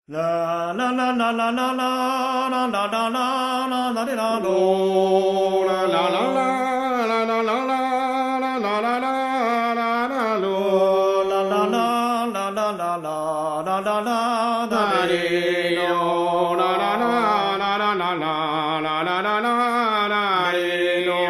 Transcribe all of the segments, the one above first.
La la la la la la la la la la la la la la Lo la la la la la la la la la la la la la lo la la la la la la la la la la da re lo la la la la la la la la la la la la re lo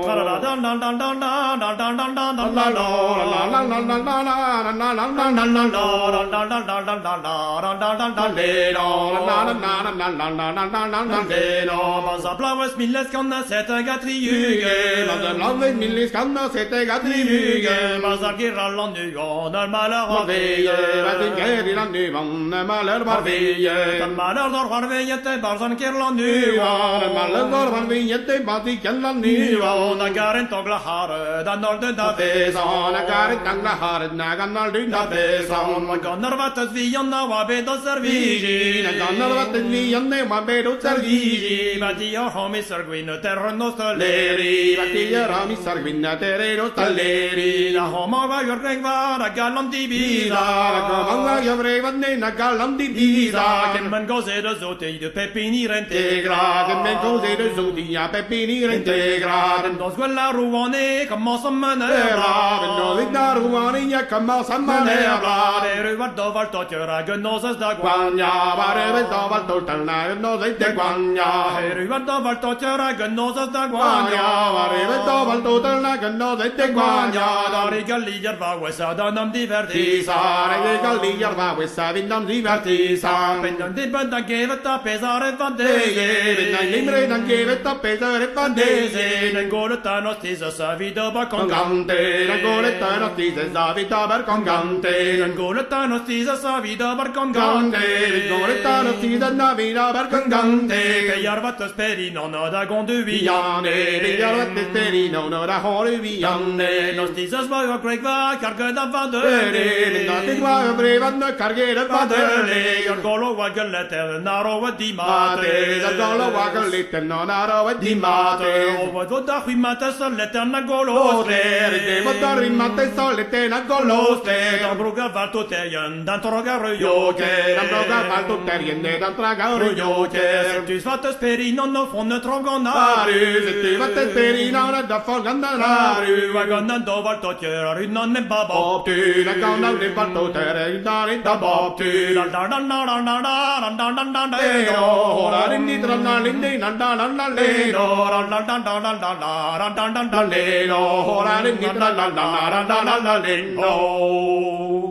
ta la dan dan dan dan dan dan dan dan dan dan la la lo la la la la la la la la la la la la lo dan dan dan dan dan dan dan dan dan dan le lo la la la la la la la la la la la le lo Mas a blaues milles kan det sette gatriuge la la la ve millis kan da sette gatriuge Mas a girallan nu ganer maler av veie vet ikke i den nye vannet maler var veie Den maler der har vi gjette barsan kirlan nu den maler var van veie til batikken la nye Og den gar en togla hare den når den da Pesan a garit ang laharit na ganal din na pesan Man ganer vattes vi anna wa beda servigi na ganal vatin ni yanne ma bedo sargigi Batia homi sarguino terra nostra leri vatia rami sargvinna tereno talleri La homa va jorreng va la galan di Vida vida kamanga yavre vanne na galam di vida Ken man goze de zote de pepini rente integra che men cose de zudia pepini reintegra Dans quella ruone come som Era no di daruani ya kama samane bla Eru vardo valto tjöra gönnosas da Guagna bare vedo valto talna no de te guagna Eru vardo valto tjöra gönnosas da Guagna bare vedo valto talna no de te guagna Dari gallier va wesa da nam diverti Sare de galliar va questa vindam divertisa Pendan di banda gevetta pesare Dege vinna limre dan che vetta pesare pandese Den goletta nostisa sa vida ba con gante la goletta no ti se sa vita per con gante Den goletta nostisa sa vida bar con gante goletta no ti se na vita per con gante Che jarvat speri non da gondu viane de galette sterino no da hore viane Nostisa sbaglio Greg va carga da Ere no ti qua brevando cargere padre Your golo wa galette naro wa di mate da golo wa galette non aro di mate O da qui mata soletta na golo Ostre, de motor in mate solete na golostre Dan bruga valto tejen dan trogar Joke, dan broga valto terjende dan tragar joke Tu svatte speri non no fonne trogonare Aru, se ti vatte perina da folgandaru Wa gannan do valto tjöra non ne baba Bob tu, la gonna de valto tere dan da bob tu Dan dan dan dan dan dan dan dan dan Lero, ora rinni tranna lindi nanda nanda lero Dan dan dan dan dan dan dan dan dan Lero, ora rinni tranna nanda nanda lero